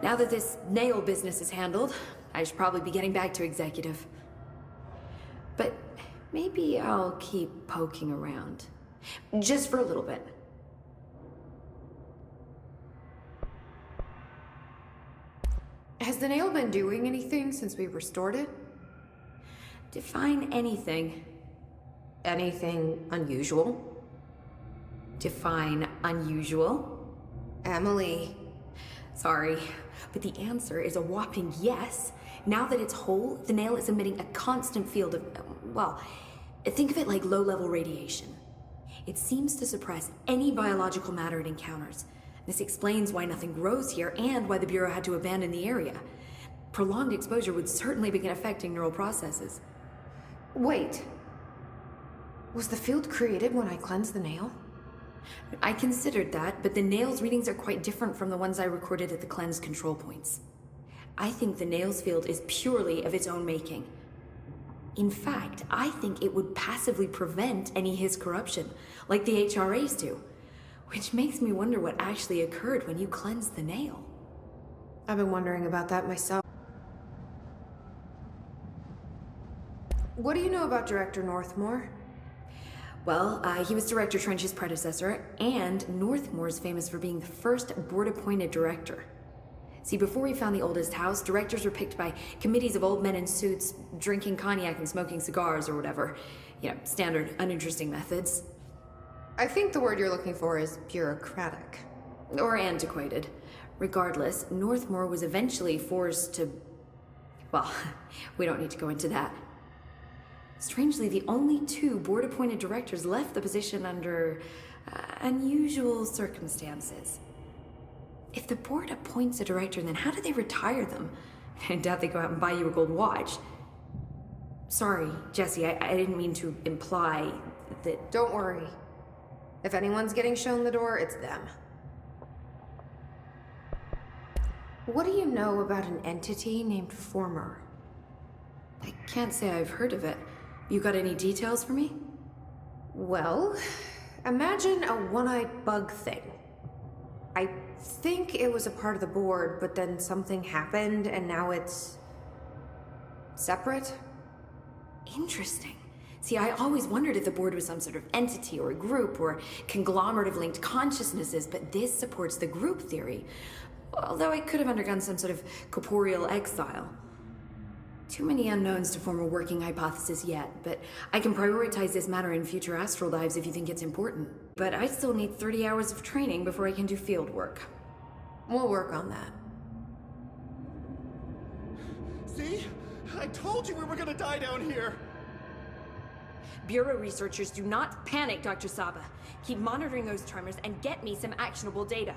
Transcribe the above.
Now that this nail business is handled, I should probably be getting back to executive. But maybe I'll keep poking around. Just for a little bit. Has the nail been doing anything since we restored it? Define anything. Anything unusual? Define unusual. Emily. Sorry, but the answer is a whopping yes. Now that it's whole, the nail is emitting a constant field of, well, think of it like low-level radiation. It seems to suppress any biological matter it encounters. This explains why nothing grows here and why the Bureau had to abandon the area. Prolonged exposure would certainly begin affecting neural processes. Wait. Was the field created when I cleansed the nail? I considered that, but the nail's readings are quite different from the ones I recorded at the cleanse control points. I think the nail's field is purely of its own making. In fact, I think it would passively prevent any His corruption, like the HRAs do. Which makes me wonder what actually occurred when you cleansed the nail. I've been wondering about that myself. What do you know about Director Northmore? Well, he was Director Trench's predecessor, and Northmore's famous for being the first board-appointed director. See, before we found the oldest house, directors were picked by committees of old men in suits, drinking cognac and smoking cigars or whatever. You know, standard, uninteresting methods. I think the word you're looking for is bureaucratic. Or antiquated. Regardless, Northmore was eventually forced to... Well, we don't need to go into that. Strangely, the only two board-appointed directors left the position under unusual circumstances. If the board appoints a director, then how do they retire them? I doubt they go out and buy you a gold watch. Sorry, Jesse, I didn't mean to imply that... Don't worry. If anyone's getting shown the door, it's them. What do you know about an entity named Former? I can't say I've heard of it. You got any details for me? Well, imagine a one-eyed bug thing. I think it was a part of the board, but then something happened and now it's... separate? Interesting. See, I always wondered if the board was some sort of entity or a group or conglomerate of linked consciousnesses, but this supports the group theory. Although it could have undergone some sort of corporeal exile. Too many unknowns to form a working hypothesis yet, but I can prioritize this matter in future astral dives if you think it's important. But I still need 30 hours of training before I can do field work. We'll work on that. See? I told you we were gonna die down here! Bureau researchers, do not panic, Dr. Saba. Keep monitoring those tremors and get me some actionable data.